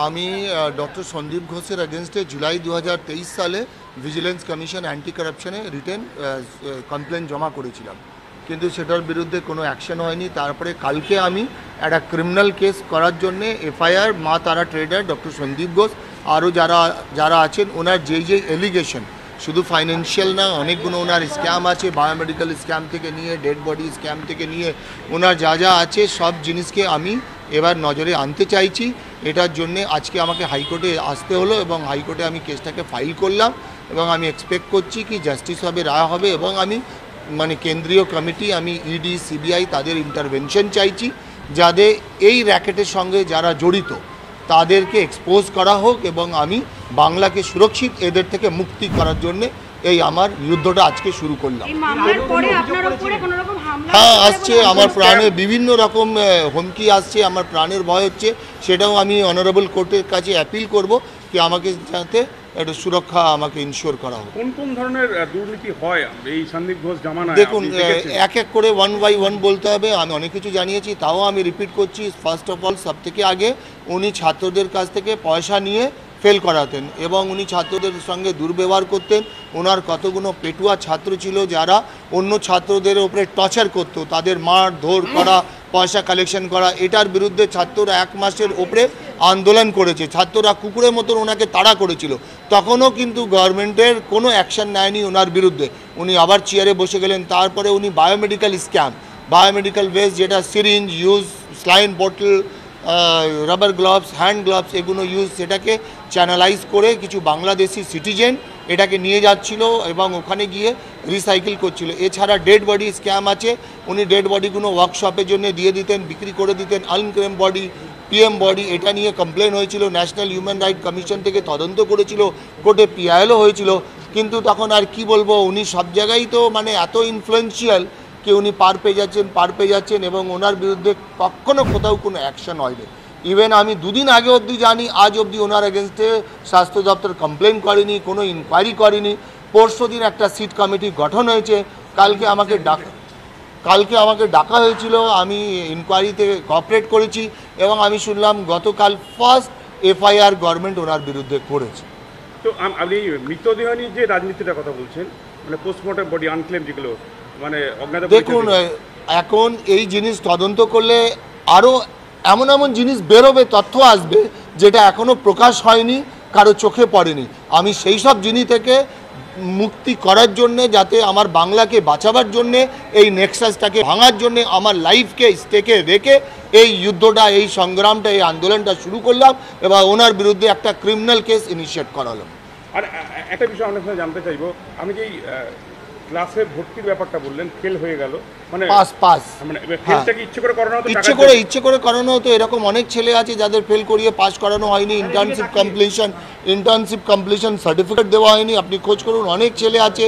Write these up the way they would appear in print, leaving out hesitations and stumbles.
আমি ডক্টর সন্দীপ ঘোষের এগেনস্টে জুলাই 2023 সালে ভিজিলেন্স কমিশন অ্যান্টি কারাপশনে রিটেন কমপ্লেন জমা করেছিলাম, কিন্তু সেটার বিরুদ্ধে কোনো অ্যাকশন হয়নি। তারপরে কালকে আমি একটা ক্রিমিনাল কেস করার জন্যে এফআইআর মা তারা ট্রেডার ডক্টর সন্দীপ ঘোষ আরও যারা আছেন ওনার যেই এলিগেশন, শুধু ফাইন্যান্সিয়াল না, অনেকগুলো ওনার স্ক্যাম আছে, বায়োমেডিক্যাল স্ক্যাম থেকে নিয়ে ডেড বডি স্ক্যাম থেকে নিয়ে ওনার যা আছে সব জিনিসকে আমি এবার নজরে আনতে চাইছি। এটার জন্যে আজকে আমাকে হাইকোর্টে আসতে হলো এবং হাইকোর্টে আমি কেসটাকে ফাইল করলাম এবং আমি এক্সপেক্ট করছি কি জাস্টিস হবে, রায় হবে এবং আমি কেন্দ্রীয় কমিটি, আমি ইডি সিবিআই তাদের ইন্টারভেনশন চাইছি, যাদের এই র্যাকেটের সঙ্গে যারা জড়িত তাদেরকে এক্সপোজ করা হোক এবং আমি বাংলাকে সুরক্ষিত এদের থেকে মুক্তি করার জন্যে এই আমার যুদ্ধটা আজকে শুরু করলাম। হ্যাঁ, আসছে আমার প্রাণে বিভিন্ন রকম হুমকি আসছে, আমার প্রাণের ভয় হচ্ছে, সেটাও আমি অনারেবল কোর্টের কাছে অ্যাপিল করব কি আমাকে যাতে একটা সুরক্ষা আমাকে ইনশিওর করা হোক। কোন কোন ধরনের দুর্নীতি হয় এই সন্দীপ ঘোষ জামানায়? দেখুন, এক এক করে 1 by 1 বলতে হবে, আমি অনেক কিছু জানিয়েছি, তাও আমি রিপিট করছি। ফার্স্ট অফ অল, সব থেকে আগে উনি ছাত্রদের কাছ থেকে পয়সা নিয়ে ফেল করাতেন এবং উনি ছাত্রদের সঙ্গে দুর্ব্যবহার করতেন। ওনার কতগুলো পেটুয়া ছাত্র ছিল যারা অন্য ছাত্রদের উপরে টর্চার করতো, তাদের মারধর করা, পয়সা কালেকশন করা। এটার বিরুদ্ধে ছাত্ররা 1 মাসের ওপরে আন্দোলন করেছে, ছাত্ররা কুকুরের মতন ওনাকে তাড়া করেছিল, তখনও কিন্তু গভর্নমেন্টের কোনো অ্যাকশন নেয়নি ওনার বিরুদ্ধে। উনি আবার চেয়ারে বসে গেলেন। তারপরে উনি বায়োমেডিক্যাল স্ক্যাম, বায়োমেডিক্যাল ওয়েস্ট, যেটা syringe use, saline bottle, rubber gloves, hand gloves, এগুলো ইউজ, সেটাকে চ্যানেলাইজ করে কিছু বাংলাদেশি সিটিজেন এটাকে নিয়ে যাচ্ছিল এবং ওখানে গিয়ে রিসাইকেল করছিল। এছাড়া ডেড বডি স্ক্যাম আছে, উনি ডেড বডিগুলো ওয়ার্কশপের জন্য দিয়ে দিতেন, বিক্রি করে দিতেন। আনক্লেম বডি, পিএম বডি, এটা নিয়ে কমপ্লেন হয়েছিল, ন্যাশনাল হিউম্যান রাইট কমিশন থেকে তদন্ত করেছিল, কোর্টে পিআইএলও হয়েছিল, কিন্তু তখন আর কি বলবো, উনি সব জায়গায় তো এত ইনফ্লুয়েন্সিয়াল কি উনি পার পেয়ে যাচ্ছেন এবং ওনার বিরুদ্ধে কখনো কোথাও কোনো অ্যাকশন হয়নি। ইভেন আমি 2 দিন আগে অবধি জানি, আজ অবধি ওনার এগেনস্টে স্বাস্থ্য দপ্তর কমপ্লেন করেনি, কোনো ইনকোয়ারি করেনি। পরশু দিন একটা সিট কমিটি গঠন হয়েছে, কালকে আমাকে ডাকা হয়েছিল, আমি ইনকোয়ারিতে কোঅপারেট করেছি এবং আমি শুনলাম গতকাল ফার্স্ট এফআইআর গভর্নমেন্ট ওনার বিরুদ্ধে করেছে। তো আপনি মৃতদেহ নিয়ে যে রাজনীতিটার কথা বলছেন, পোস্টমর্টম বডি আনক্লেম যেগুলো, দেখুন, এখন এই জিনিস তদন্ত করলে আরও এমন জিনিস বেরোবে, তথ্য আসবে যেটা এখনও প্রকাশ হয়নি, কারো চোখে পড়েনি। আমি সেই সব জিনিস থেকে মুক্তি করার জন্যে, যাতে আমার বাংলাকে বাঁচাবার জন্যে, এই নেক্সাসটাকে ভাঙার জন্যে, আমার লাইফকে স্টেকে রেখে এই যুদ্ধটা, এই সংগ্রামটা, এই আন্দোলনটা শুরু করলাম এবং ওনার বিরুদ্ধে একটা ক্রিমিনাল কেস ইনিশিয়েট করালাম। আর একটা বিষয় অনেক সময় জানতে চাইবো, আমি যেই ক্লাসে ভর্তির ব্যাপারটা বললেন, ফেল হয়ে গেল, ইচ্ছে করে করানো হতো। এরকম অনেক ছেলে আছে যাদের ফেল করিয়ে পাস করানো হয়নি, ইন্টার্নশিপ কমপ্লিশন সার্টিফিকেট দেওয়া হয়নি। আপনি খোঁজ করুন, অনেক ছেলে আছে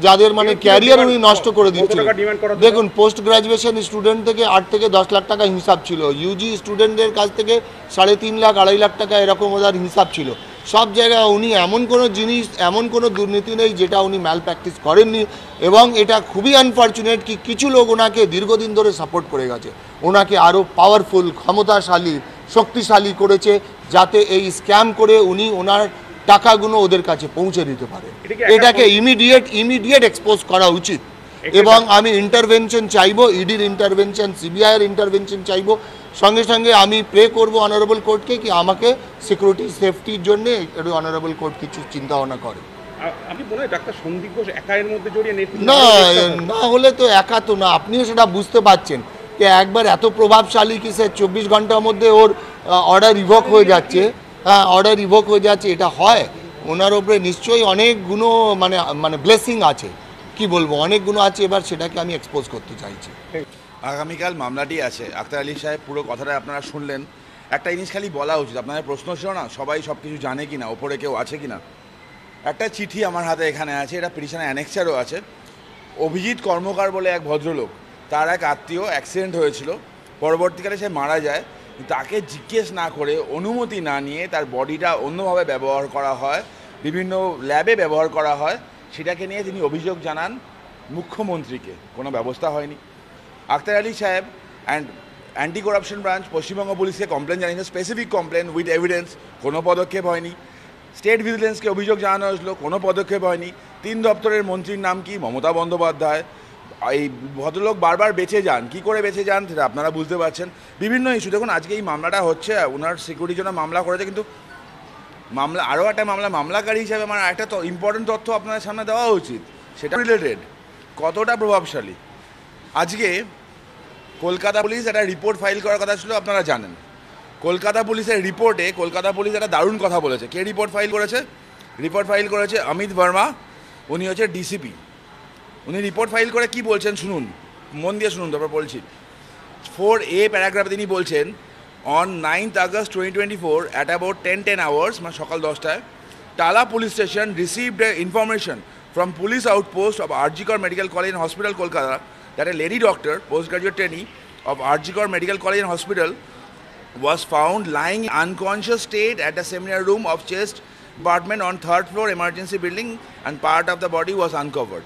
যাদের ক্যারিয়ার উনি নষ্ট করে দিচ্ছিল। দেখুন, পোস্ট গ্রাজুয়েশন স্টুডেন্ট থেকে 8 থেকে 10 লাখ টাকা হিসাব ছিল, ইউজি স্টুডেন্টদের কাছ থেকে 3.5 লাখ 2.5 লাখ টাকা এরকম ওদের হিসাব ছিল। সব জায়গায় উনি এমন কোনো দুর্নীতি নেই যেটা উনি ম্যাল প্র্যাকটিস করেননি এবং এটা খুবই আনফর্চুনেট কি কিছু লোক ওনাকে দীর্ঘদিন ধরে সাপোর্ট করে গেছে, ওনাকে আরও পাওয়ারফুল, ক্ষমতাশালী, শক্তিশালী করেছে, যাতে এই স্ক্যাম করে উনি ওনার টাকাগুলো ওদের কাছে পৌঁছে দিতে পারে। এটাকে ইমিডিয়েট এক্সপোজ করা উচিত এবং আমি ইন্টারভেনশন চাইবো, ইডির ইন্টারভেনশন, সিবিআইয়ের ইন্টারভেনশন চাইবো। সঙ্গে সঙ্গে আমি প্রে করব অনারেবল কোর্টকে কি আমাকে সিকিউরিটি সেফটির জন্য একটু অনারেবল কোর্ট কিছু চিন্তা ভাবনা করে। আপনি মনে হয় ডাক্তার সন্দীপ ঘোষ একা এর মধ্যে জড়িয়ে না হলে তো একা তো না, আপনিও সেটা বুঝতে পারছেন যে একবার এত প্রভাবশালী কি সে 24 ঘন্টার মধ্যে ওর অর্ডার রিভোক হয়ে যাচ্ছে। হ্যাঁ, অর্ডার রিভোক হয়ে যাচ্ছে, এটা হয়। ওনার উপরে নিশ্চয়ই অনেকগুলো ব্লেসিং আছে, কি বলবো, অনেকগুলো আছে। এবার সেটাকে আমি এক্সপোজ করতে চাইছি। আগামীকাল মামলাটি আছে। আখতার আলী সাহেব পুরো কথাটা আপনারা শুনলেন। একটা জিনিস খালি বলা উচিত, আপনাদের প্রশ্ন ছিল না সবাই সব কিছু জানে কি না, ওপরে কেউ আছে কি না। একটা চিঠি আমার হাতে এখানে আছে, এটা পিটিশনের অ্যানেক্সারও আছে। অভিজিৎ কর্মকার বলে এক ভদ্রলোক, তার এক আত্মীয় অ্যাক্সিডেন্ট হয়েছিল, পরবর্তীকালে সে মারা যায়। তাকে জিজ্ঞেস না করে, অনুমতি না নিয়ে তার বডিটা অন্যভাবে ব্যবহার করা হয়, বিভিন্ন ল্যাবে ব্যবহার করা হয়, সেটাকে নিয়ে তিনি অভিযোগ জানান মুখ্যমন্ত্রীকে। কোনো ব্যবস্থা হয়নি। আখতার আলী সাহেব and anti corruption branch Paschimbanga পুলিশকে কমপ্লেন জানিয়েছে, স্পেসিফিক কমপ্লেন উইথ এভিডেন্স, কোনো পদক্ষেপ হয়নি। স্টেট ভিজিলেন্সকে অভিযোগ জানানো হয়েছিল, কোনো পদক্ষেপ হয়নি। 3 দপ্তরের মন্ত্রীর নাম কি? মমতা বন্দ্যোপাধ্যায়। এই ভদ্রলোক বারবার বেঁচে যান, কি করে বেঁচে যান সেটা আপনারা বুঝতে পারছেন। বিভিন্ন ইস্যু, দেখুন আজকে এই মামলাটা হচ্ছে, ওনার সিকিউরিটির জন্য মামলা করেছে, কিন্তু মামলা আরও একটা মামলাকারী হিসাবে আমার একটা ইম্পর্টেন্ট তথ্য আপনাদের সামনে দেওয়া উচিত, সেটা রিলেটেড কতটা প্রভাবশালী। আজকে কলকাতা পুলিশ একটা রিপোর্ট ফাইল করার কথা ছিল, আপনারা জানেন। কলকাতা পুলিশের রিপোর্টে কলকাতা পুলিশ একটা দারুণ কথা বলেছে। কে রিপোর্ট ফাইল করেছে? রিপোর্ট ফাইল করেছে অমিত ভার্মা, উনি হচ্ছে ডিসিপি। উনি রিপোর্ট ফাইল করে কি বলছেন শুনুন, মন দিয়ে শুনুন, তারপর বলছি। 4A প্যারাগ্রাফে তিনি বলছেন, অন 9th August 2024 at about 10 hours, মানে সকাল 10টায়, Tala police station received information from police outpost of RG Kar Medical College and Hospital, Kolkata, that a lady doctor, postgraduate trainee of RG Kar Medical College and Hospital, was found lying in unconscious state at the seminar room of chest department on 3rd floor emergency building, and part of the body was uncovered.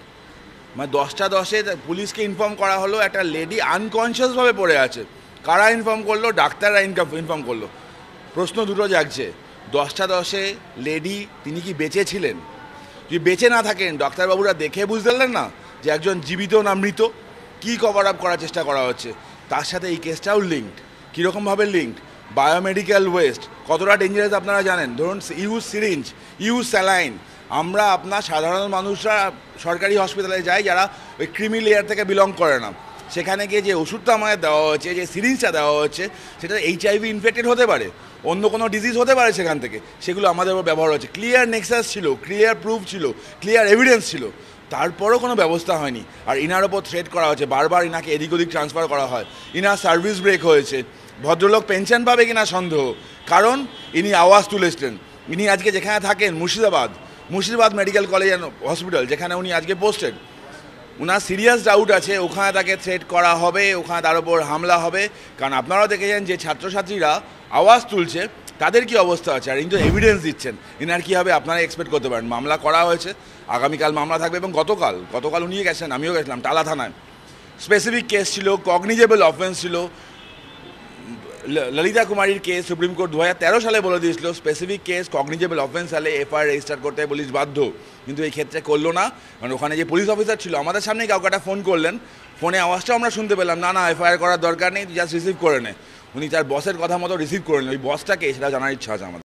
মানে 10টা 10-এ পুলিশকে inform করা হলো একটা lady আনকনশিয়াসভাবে পড়ে আছে। কারা inform করলো? ডাক্তাররা ইনফর্ম করলো। প্রশ্ন দুটো জাগছে, 10টা 10-এ লেডি তিনি কি বেঁচে ছিলেন? যদি বেঁচে না থাকেন, ডাক্তারবাবুরা দেখে বুঝতে পারলেন না যে একজন জীবিত না মৃত? কী কভার আপ করার চেষ্টা করা হচ্ছে? তার সাথে এই কেসটাও লিঙ্কড। কীরকমভাবে লিঙ্কড? বায়োমেডিক্যাল ওয়েস্ট কতটা ডেঞ্জারাস আপনারা জানেন। ধরুন ইউজ সিরিঞ্জ, ইউজ স্যালাইন। আমরা আপনার সাধারণ মানুষরা সরকারি হসপিটালে যাই যারা ওই ক্রিমি লেয়ার থেকে বিলং করে না, সেখানে গিয়ে যে ওষুধটা আমাদের দেওয়া হচ্ছে, যে সিরিঞ্জটা দেওয়া হচ্ছে, সেটা HIV ইনফেক্টেড হতে পারে, অন্য কোনো ডিজিজ হতে পারে সেখান থেকে, সেগুলো আমাদের উপর ব্যবহার হচ্ছে। ক্লিয়ার নেক্সাস ছিল, ক্লিয়ার প্রুফ ছিল, ক্লিয়ার এভিডেন্স ছিল, তারপরও কোনো ব্যবস্থা হয়নি। আর ইনার ওপর থ্রেট করা হচ্ছে, বারবার ইনাকে এদিক ওদিক ট্রান্সফার করা হয়। ইনার সার্ভিস ব্রেক হয়েছে। ভদ্রলোক পেনশন পাবে কিনা সন্দেহ, কারণ ইনি আওয়াজ তুলেছিলেন। ইনি আজকে যেখানে থাকেন Murshidabad medical college and hospital, যেখানে উনি আজকে পোস্টেড, ওনার সিরিয়াস ডাউট আছে ওখানে তাকে থ্রেট করা হবে, ওখানে তার উপর হামলা হবে। কারণ আপনারাও দেখেছেন যে ছাত্রছাত্রীরা আওয়াজ তুলছে, তাদের কি অবস্থা আছে, আর কিন্তু এভিডেন্স দিচ্ছেন, ইনার কী হবে আপনারা এক্সপেক্ট করতে পারেন। মামলা করা হয়েছে, আগামীকাল মামলা থাকবে, এবং গতকাল উনিও গেছেন, আমিও গেছিলাম টালা থানায়। স্পেসিফিক কেস ছিল, কগনিজেবল অফেন্স ছিল। ললিতা কুমারীর কেস সুপ্রিম কোর্ট 2013 সালে বলে দিয়েছিল স্পেসিফিক কেস কগনিজেবল অফেন্স হলে FIR রেজিস্টার করতে পুলিশ বাধ্য, কিন্তু এই ক্ষেত্রে করলো না। কারণ ওখানে যে পুলিশ অফিসার ছিল, আমাদের সামনেই কাউকে একটা ফোন করলেন, ফোনে আওয়াজটাও আমরা শুনতে পেলাম, না FIR করার দরকার নেই, জাস্ট রিসিভ করে নে। উনি তার বসের কথা মতো রিসিভ করে নেন। ওই বসটাকে সেটা জানার ইচ্ছা আছে আমাদের।